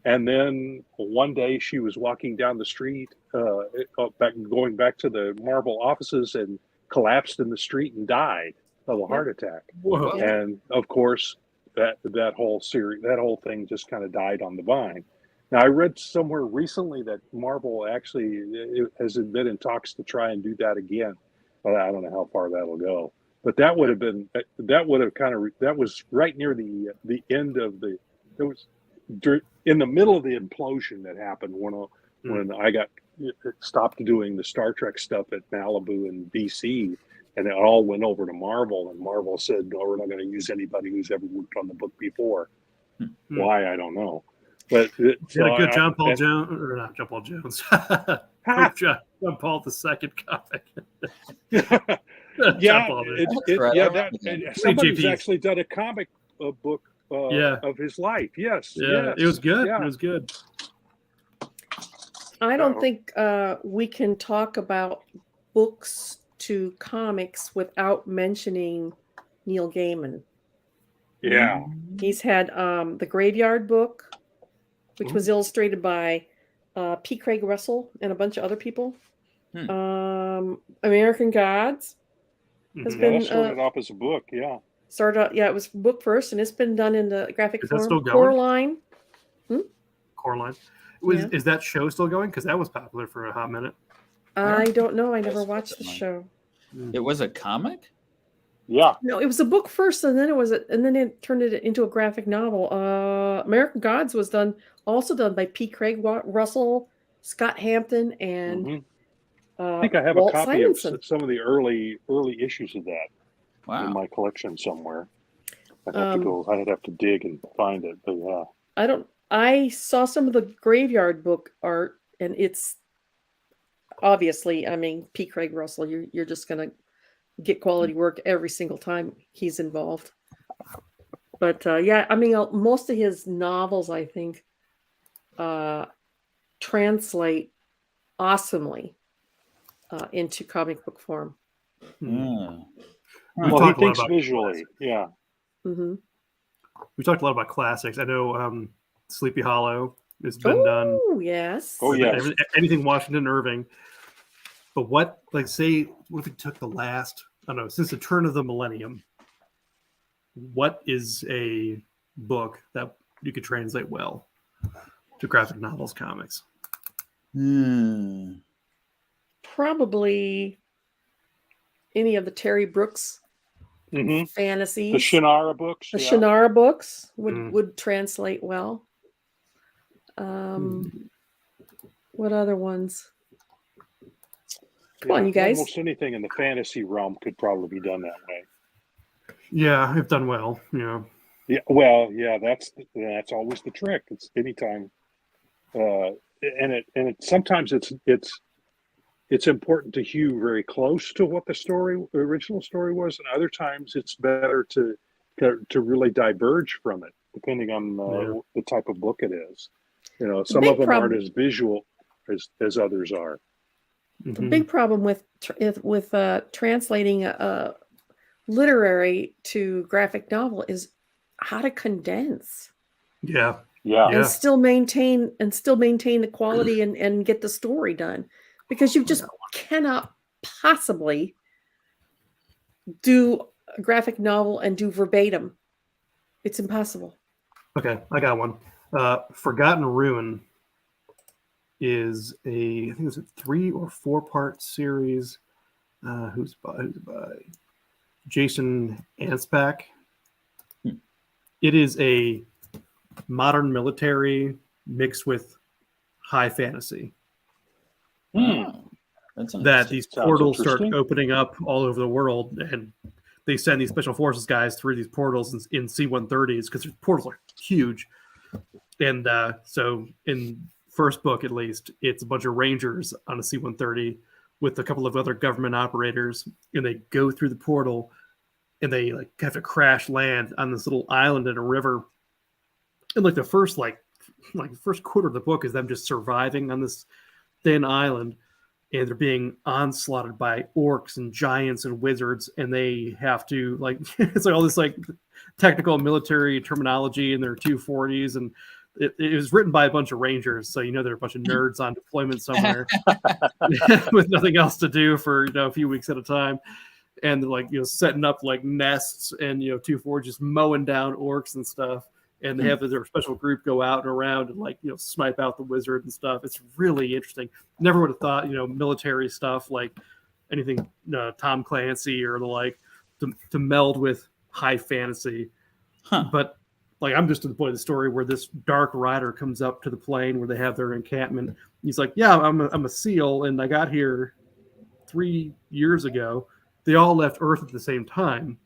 And then one day she was walking down the street, going back to the Marvel offices, and collapsed in the street and died of a heart attack.
Whoa.
And of course, that whole thing just kind of died on the vine. Now, I read somewhere recently that Marvel actually has been in talks to try and do that again, but I don't know how far that'll go. But that was right near the end of it was in the middle of the implosion that happened when I got stopped doing the Star Trek stuff at Malibu and DC, and it all went over to Marvel, and Marvel said, no, we're not going to use anybody who's ever worked on the book before. Why, I don't know. But
good John Paul Jones, or not John Paul Jones. John Paul the second comic.
Yeah, somebody's
JP's.
actually done a comic book of his life. Yes,
yeah,
yes.
it was good.
Yeah.
It was good.
I don't think we can talk about books to comics without mentioning Neil Gaiman.
Yeah.
He's had the Graveyard book, which was illustrated by P. Craig Russell and a bunch of other people. American Gods has been
That started off as a book. Yeah.
It was book first, and it's been done in the graphic
Is that
form.
still going?
Coraline.
Coraline.
Yeah.
Is that show still going? Because that was popular for a hot minute.
I don't know. I never watched the show.
It was a comic?
Yeah.
No, it was a book first, and then it turned it into a graphic novel. American Gods was also done by P. Craig Russell, Scott Hampton, and
I think I have
Walt
a copy
Simonson.
of some of the early issues of that
Wow.
in my collection somewhere. I'd have to dig and find it. But yeah.
I saw some of the Graveyard book art, and it's obviously, P. Craig Russell, you're just going to get quality work every single time he's involved. But most of his novels, I think, translate awesomely into comic book form.
Mm.
Well, he thinks visually. Yeah.
Mm-hmm.
We talked a lot about classics. I know Sleepy Hollow has been done.
Oh, yes.
Oh, yes.
Anything Washington Irving. But what if it took the last, I don't know, since the turn of the millennium, what is a book that you could translate well to graphic novels, comics?
Probably any of the Terry Brooks fantasies.
The Shannara books.
The Shannara books would translate well. What other ones? Come on, you guys.
Almost anything in the fantasy realm could probably be done that way.
Yeah, I've done well. Yeah.
Yeah. Well, yeah. That's always the trick. It's anytime, sometimes it's important to hew very close to what the original story was, and other times it's better to really diverge from it, depending on the type of book it is. Some of them aren't as visual as others are.
The big problem with translating a literary to graphic novel is how to condense.
Yeah.
And still maintain the quality and get the story done, because you just cannot possibly do a graphic novel and do verbatim. It's impossible.
Okay, I got one. Forgotten Ruin is I think it's a 3 or 4 part series. Who's by Jason Anspach. It is a modern military mixed with high fantasy. That these portals start opening up all over the world, and they send these special forces guys through these portals in C-130s because the portals are huge. And so in first book, at least, it's a bunch of Rangers on a C-130 with a couple of other government operators, and they go through the portal, and they have to crash land on this little island in a river. And the first quarter of the book is them just surviving on this thin island, and they're being onslaughted by orcs and giants and wizards, and they have to like it's like all this like technical military terminology in their 240s, and it was written by a bunch of rangers, so they're a bunch of nerds on deployment somewhere with nothing else to do for a few weeks at a time, and they're like setting up like nests, and 240 just mowing down orcs and stuff. And they have their special group go out and around and like snipe out the wizard and stuff. It's really interesting. Never would have thought military stuff like anything Tom Clancy or the like to meld with high fantasy. But like I'm just to the point of the story where this dark rider comes up to the plane where they have their encampment. He's like, "Yeah, I'm a SEAL, and I got here 3 years ago. They all left Earth at the same time,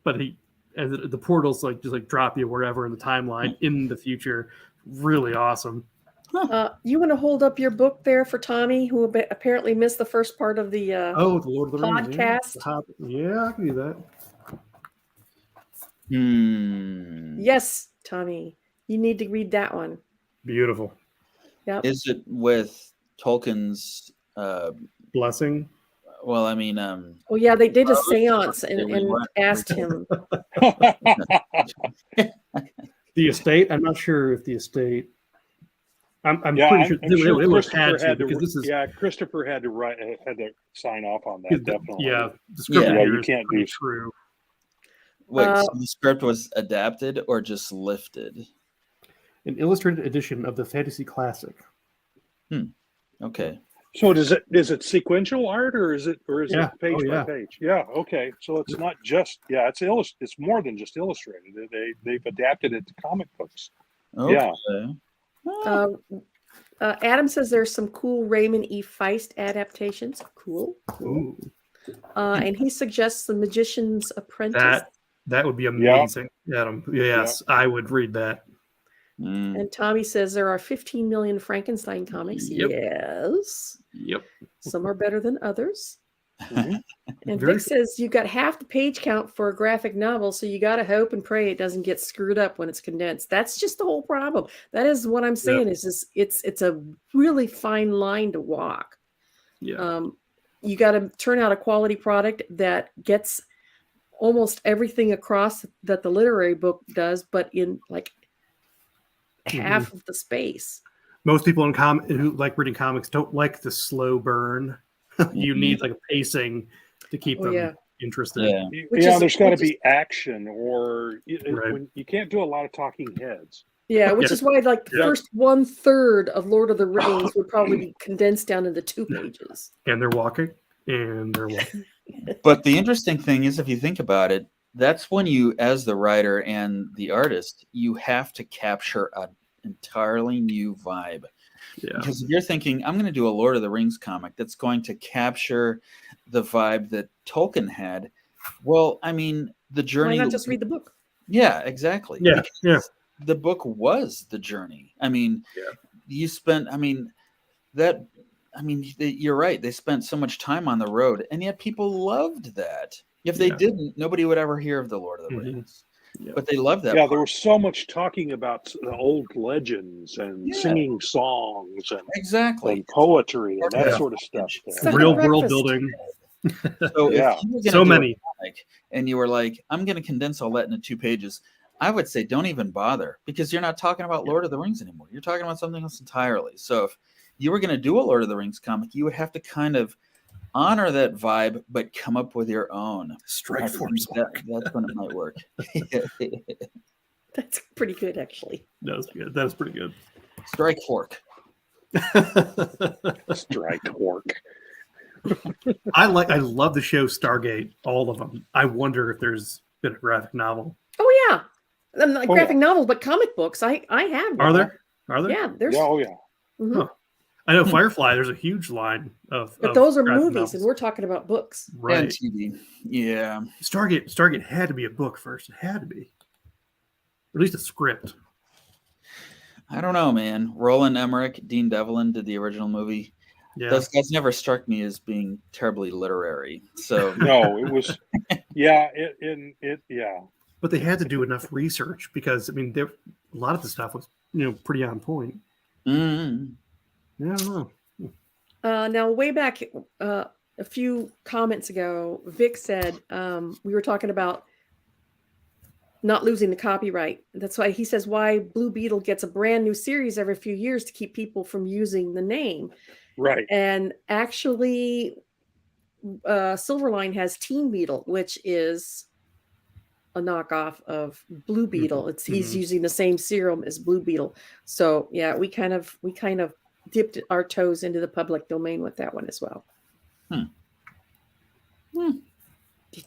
but and the portals just drop you wherever in the timeline in the future." Really awesome.
You want to hold up your book there for Tommy, who apparently missed the first part of the
the Lord of the Rings
podcast?
Yeah, I can do that.
Yes, Tommy, you need to read that one.
Beautiful.
Yep.
Is it with Tolkien's
blessing?
Well, I mean,
oh yeah, they did a seance and asked him.
The estate? I'm not sure if the estate. I'm pretty sure it was had to, because this is
Christopher had to sign off on that. Definitely.
Yeah, the script
you can't do
true.
Wait, so the script was adapted or just lifted?
An illustrated edition of the fantasy classic.
Okay.
So is it sequential art or is it page by page? Yeah. Okay. So it's not just it's more than just illustrated. They've adapted it to comic books.
Okay.
Yeah.
Adam says there's some cool Raymond E. Feist adaptations. Cool. And he suggests The Magician's Apprentice.
That would be amazing, Adam. Yes, I would read that.
And Tommy says there are 15 million Frankenstein comics.
Yep.
Yes.
Yep.
Some are better than others.
Mm-hmm.
And Vic says you got half the page count for a graphic novel, so you got to hope and pray it doesn't get screwed up when it's condensed. That's just the whole problem. That is what I'm saying. Is it's a really fine line to walk.
Yeah.
You got to turn out a quality product that gets almost everything across that the literary book does, but in like half of the space.
Most people who like reading comics don't like the slow burn. You need like a pacing to keep them interested.
There's got to be action, or when you can't do a lot of talking heads.
Yeah, which is why like the first 1/3 of Lord of the Rings would probably be condensed down into 2 pages.
And they're walking.
But the interesting thing is, if you think about it, that's when you, as the writer and the artist, you have to capture an entirely new vibe.
Yeah.
Because if you're thinking, I'm going to do a Lord of the Rings comic that's going to capture the vibe that Tolkien had, well, I mean, the journey.
Why not just read the book?
Yeah, exactly.
Yeah,
because the book was the journey. I mean, you spent. You're right. They spent so much time on the road, and yet people loved that. If they didn't, nobody would ever hear of the Lord of the Rings. But they loved that.
Yeah, there was so much talking about the old legends and singing songs and and poetry and that sort of stuff.
Real world building.
So if you were gonna
so
do
many.
and you were like, I'm going to condense all that into 2 pages, I would say don't even bother, because you're not talking about Lord of the Rings anymore. You're talking about something else entirely. So if you were going to do a Lord of the Rings comic, you would have to kind of honor that vibe, but come up with your own.
Strike force.
That's when it might work.
That's pretty good, actually.
That was good. That was pretty good.
Strike fork.
Strike fork.
I love the show Stargate, all of them. I wonder if there's been a graphic novel.
Oh yeah, not graphic novels, but comic books. I have.
Are there?
Yeah, there's.
Oh yeah.
Mm-hmm.
Huh. I know Firefly. There's a huge line of.
But those are movies,
novels.
and we're talking about books.
Right.
And TV. Yeah.
Stargate had to be a book first. It had to be, or at least a script.
I don't know, man. Roland Emmerich, Dean Devlin did the original movie.
Yeah.
Those guys never struck me as being terribly literary. So
no, it was. Yeah.
But they had to do enough research because a lot of the stuff was pretty on point.
Mm-hmm.
Yeah, I don't know.
Now, way back a few comments ago, Vic said we were talking about not losing the copyright. That's why he says why Blue Beetle gets a brand new series every few years to keep people from using the name.
Right.
And actually, Silverline has Teen Beetle, which is a knockoff of Blue Beetle. He's using the same serum as Blue Beetle. So yeah, we kind of dipped our toes into the public domain with that one as well.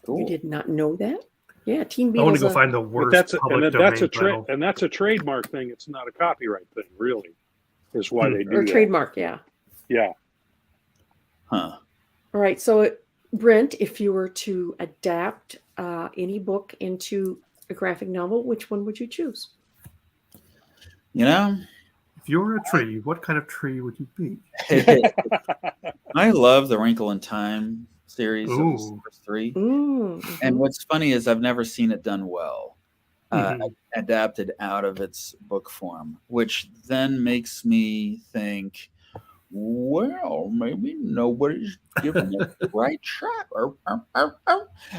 Cool.
You did not know that? Yeah, Teen
I
Beetle.
want to go find the
But
worst
that's
public domain title.
and that's a trademark thing. It's not a copyright thing, really. Is why they do
or
that.
trademark. Yeah.
Yeah.
Huh.
All right. So, Brent, if you were to adapt any book into a graphic novel, which one would you choose?
You know,
If you were a tree, what kind of tree would you be?
I love the Wrinkle in Time series of the
Ooh.
first three.
Mm,
And what's funny is I've never seen it done well,
Mhm.
adapted out of its book form, which then makes me think, well, maybe nobody's giving it the right shot.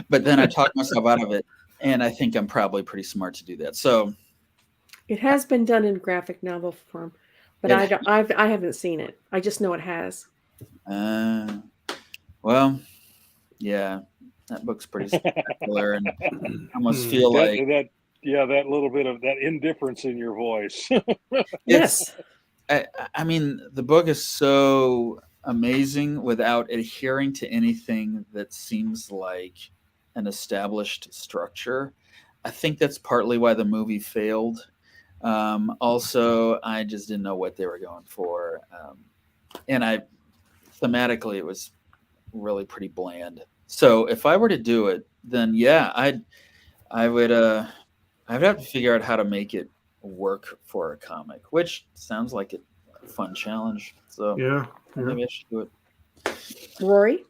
But then I talk myself out of it, and I think I'm probably pretty smart to do that. So
it has been done in graphic novel form, but
It-
I haven't seen it. I just know it has.
well, yeah, that book's pretty spectacular, and I almost feel like
that little bit of that indifference in your voice.
Yes.
I mean, the book is so amazing without adhering to anything that seems like an established structure. I think that's partly why the movie failed. Also, I just didn't know what they were going for, and thematically it was really pretty bland. So if I were to do it, then yeah, I would have to figure out how to make it work for a comic, which sounds like a fun challenge. So
Yeah.
maybe I should do it.
Rory?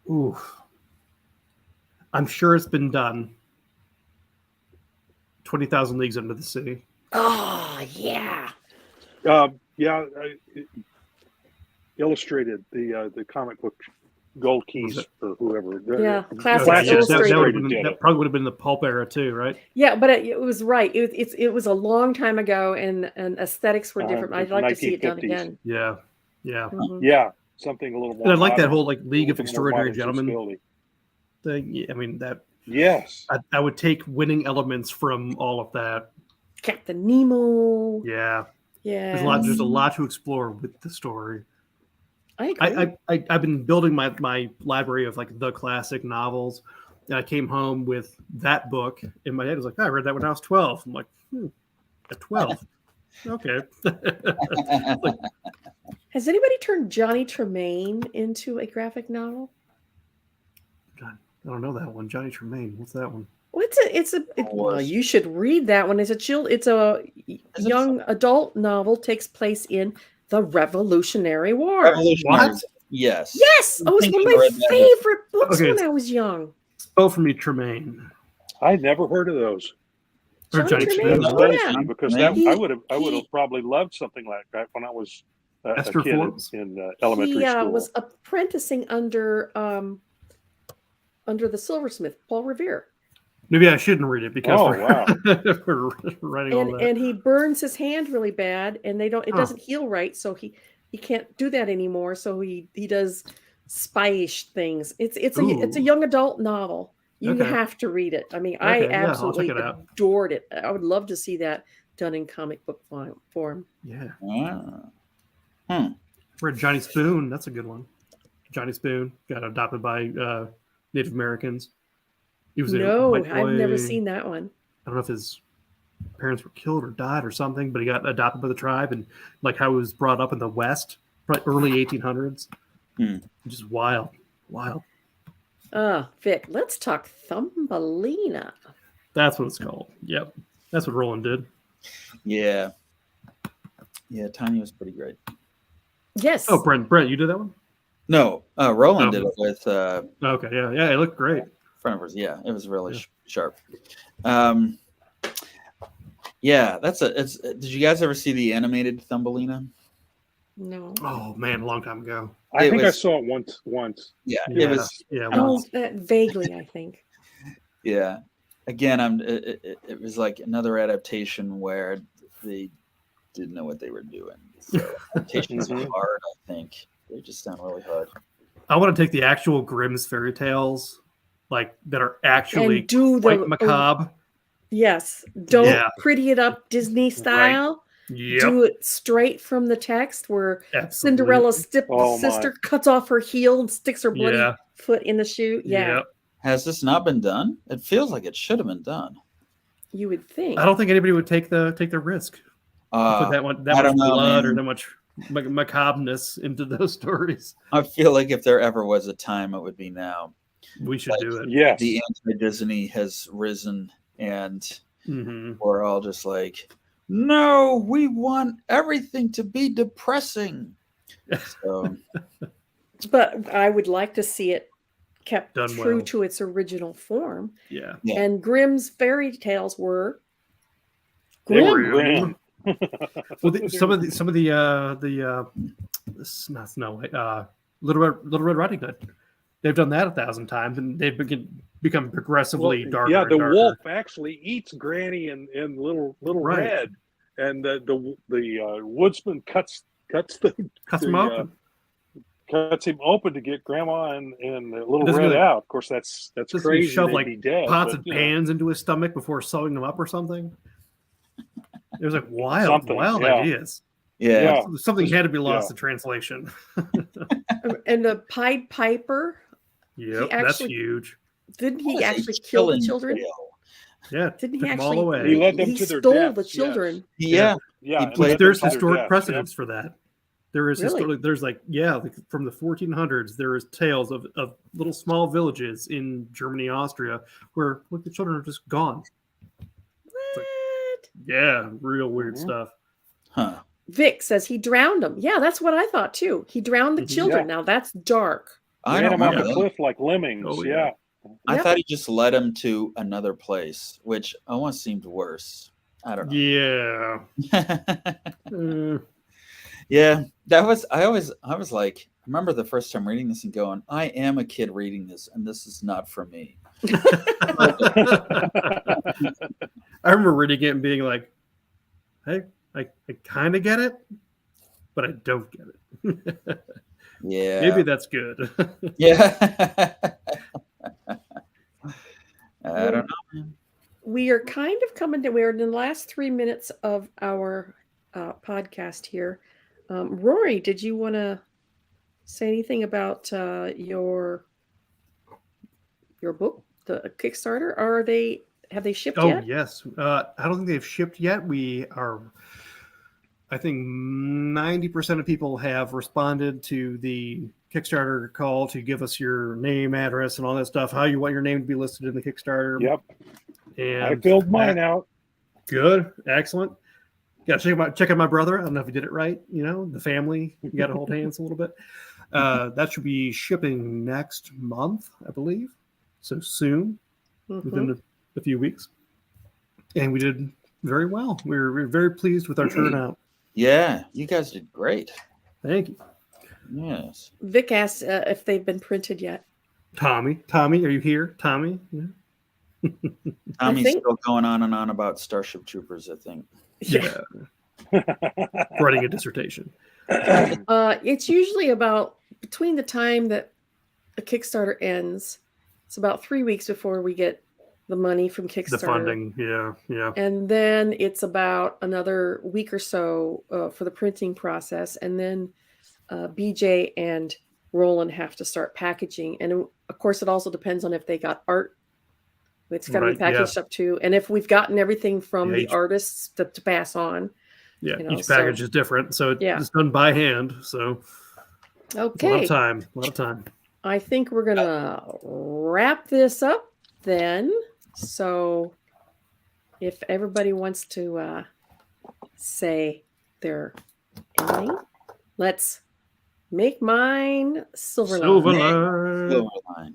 Ooh. I'm sure it's been done. 20,000 Leagues Under the Sea.
Oh, yeah.
Yeah, illustrated the comic book Gold Keys or whoever.
Yeah, Classics
Classics
Illustrated.
That probably would have been the pulp era too, right?
Yeah, but it was right. It was a long time ago, and aesthetics were different. I'd like to see it done
1950s.
again.
Yeah. Yeah.
Mhm.
Yeah, something a little more.
And I like that
modern,
whole like League of
with a more
Extraordinary
modern
Gentlemen
sensibility.
thing. Yeah, I mean that
Yes.
I would take winning elements from all of that.
Captain Nemo.
Yeah.
Yeah.
There's a lot to explore with the story.
I agree.
I've been building my library of like the classic novels, and I came home with that book in my head. I was like, I read that when I was 12. I'm like, at 12, okay.
Has anybody turned Johnny Tremaine into a graphic novel?
God, I don't know that one. Johnny Tremaine. What's that one?
Well, well,
Wars.
you should read that one. It's a young adult novel, takes place in the Revolutionary War.
Revolutionary.
What?
Yes.
Yes, oh, it's
think
one
I
of
read
my
that.
favorite books
Okay,
when I was young.
Spell for me, Tremaine.
I never heard of those.
Or
Johnny
Johnny
Tremaine,
Tremaine.
oh,
That's
yeah.
funny, because
He-
I would have probably loved something like that when I was a
Esther
kid
Forbes?
in elementary
He
school.
was apprenticing under the silversmith, Paul Revere.
Maybe I shouldn't read it because
Oh,
we're,
wow.
we're writing all that.
And he burns his hand really bad, and it
Huh.
doesn't heal right, so he can't do that anymore. So he does spyish things. It's a
Ooh.
young adult novel. You
Okay.
have to read it. I mean,
Okay,
I
yeah, I'll check
absolutely
it out.
adored it. I would love to see that done in comic book form.
Yeah.
Ah.
Read Johnny Spoon. That's a good one. Johnny Spoon got adopted by Native Americans. He was a
No,
white
I've never
boy.
seen that one.
I don't know if his parents were killed or died or something, but he got adopted by the tribe, and like how he was brought up in the West, probably early 1800s. Just wild.
Vic, let's talk Thumbelina.
That's what it's called. Yep. That's what Roland did.
Yeah. Yeah, Tanya was pretty great.
Yes.
Oh, Brent, you did that one?
No, Roland
Oh.
did it with
Okay, yeah, it looked great.
front of hers. Yeah, it was really
Yeah.
sharp. Yeah, did you guys ever see the animated Thumbelina?
No.
Oh man, a long time ago.
I think I
was,
saw it once.
yeah,
Yeah,
it was,
yeah.
Oh,
Once.
vaguely, I think.
yeah. Again, it was like another adaptation where they didn't know what they were doing. So adaptations are
Mhm.
hard, I think. They just sound really hard.
I want to take the actual Grimm's fairy tales, like that are actually
And do
quite
the
macabre.
yes. Don't
Yeah.
pretty it up Disney style.
Yep.
Do it straight from the text where
Absolutely.
Cinderella's
Oh, my.
sister cuts off her heel and sticks her bloody
Yeah.
foot in the shoe. Yeah,
Yep.
Has this not been done? It feels like it should have been done.
you would think.
I don't think anybody would take the risk. Put that
I
much
don't know,
blood or
man.
that much macabreness into those stories.
I feel like if there ever was a time, it would be now.
We should do it.
Yes.
The anti-Disney has risen, and
Hmm.
we're all just like, no, we want everything to be depressing. So,
But I would like to see it kept
Done
true
well.
to its original form.
Yeah.
Yeah.
And Grimm's fairy tales were
They were
grim.
grim.
Well, some of the Snow White, Little Red Riding Hood, they've done that 1,000 times, and they've become progressively darker.
Yeah,
and
the
darker.
wolf actually eats Granny and Little
Right.
Red, and the woodsman cuts the
Cuts them
the,
open.
cuts him open to get Grandma and Little
Doesn't
Red
he-
out. Of course, that's
Doesn't he
crazy.
shove
They'd
like
be dead,
pots
but,
and
you know.
pans into his stomach before sewing them up or something? It was like wild
Something, yeah.
ideas.
yeah.
Yeah.
Something had to be lost
Yeah.
in translation.
And the Pied Piper,
Yep, that's
actually-
huge.
didn't
What
he
is a
actually kill the
killing
children?
tale?
Yeah,
Didn't he
took them all
actually?
away.
He led them
he
to their
stole the
deaths,
children.
yes.
Yeah.
Yeah,
He
and
played-
led them
There's
to their
historic
deaths,
precedence for that. There is
Really?
there's like from the 1400s. There is tales of little small villages in Germany, Austria, where the children are just gone.
What?
Yeah, real weird
Mhm.
stuff.
Huh.
Vic says he drowned them. Yeah, that's what I thought too. He drowned the
Mhm.
children.
Yeah.
Now that's dark.
I
Ran
don't
them off
know.
the cliff like lemmings.
Oh,
yeah.
yeah.
I
Yep.
thought he just led him to another place, which almost seemed worse. I don't know.
Yeah. Uh,
Yeah, that was. I was like, I remember the first time reading this and going, I am a kid reading this, and this is not for me.
I remember reading it and being like, "Hey, I kind of get it, but I don't get it."
Yeah,
Maybe that's good.
yeah. I don't know.
We are kind of coming to. We're in the last 3 minutes of our podcast here. Rory, did you want to say anything about your book, the Kickstarter? Have they shipped
Oh
yet?
yes, I don't think they've shipped yet. I think 90% of people have responded to the Kickstarter call to give us your name, address, and all that stuff. How you want your name to be listed in the Kickstarter?
Yep.
And
I filled mine out.
Good, excellent. Got to check out my brother. I don't know if he did it right. The family. You got to hold hands a little bit. That should be shipping next month, I believe. So soon,
Mhm.
within a few weeks. And we did very well. We're very pleased with our turnout.
Yeah, you guys did great.
Thank you.
Yes.
Vic asked if they've been printed yet.
Tommy, are you here? Tommy? Yeah.
Tommy's
think-
still going on and on about Starship Troopers, I think.
Yeah. Writing a dissertation.
It's usually about between the time that the Kickstarter ends. It's about 3 weeks before we get the money from Kickstarter.
The funding. Yeah.
And then it's about another week or so for the printing process. And then BJ and Roland have to start packaging. And of course, it also depends on if they got art. It's got to
Right,
be packaged up too. And if we've gotten everything from
Yeah,
the
each-
artists to pass on.
Yeah.
You know,
Each package is different. So
Yeah.
it's done by hand. So a lot
Okay.
of time. A lot of time.
I think we're going to wrap this up then. So if everybody wants to say their ending, let's make mine Silverline.
Silverline.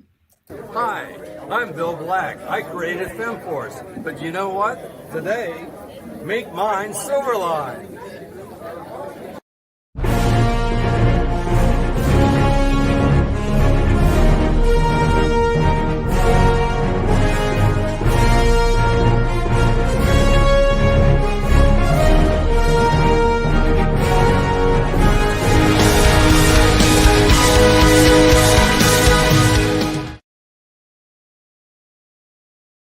Hi, I'm Bill Black. I created FemForce. But you know what? Today, make mine Silverline.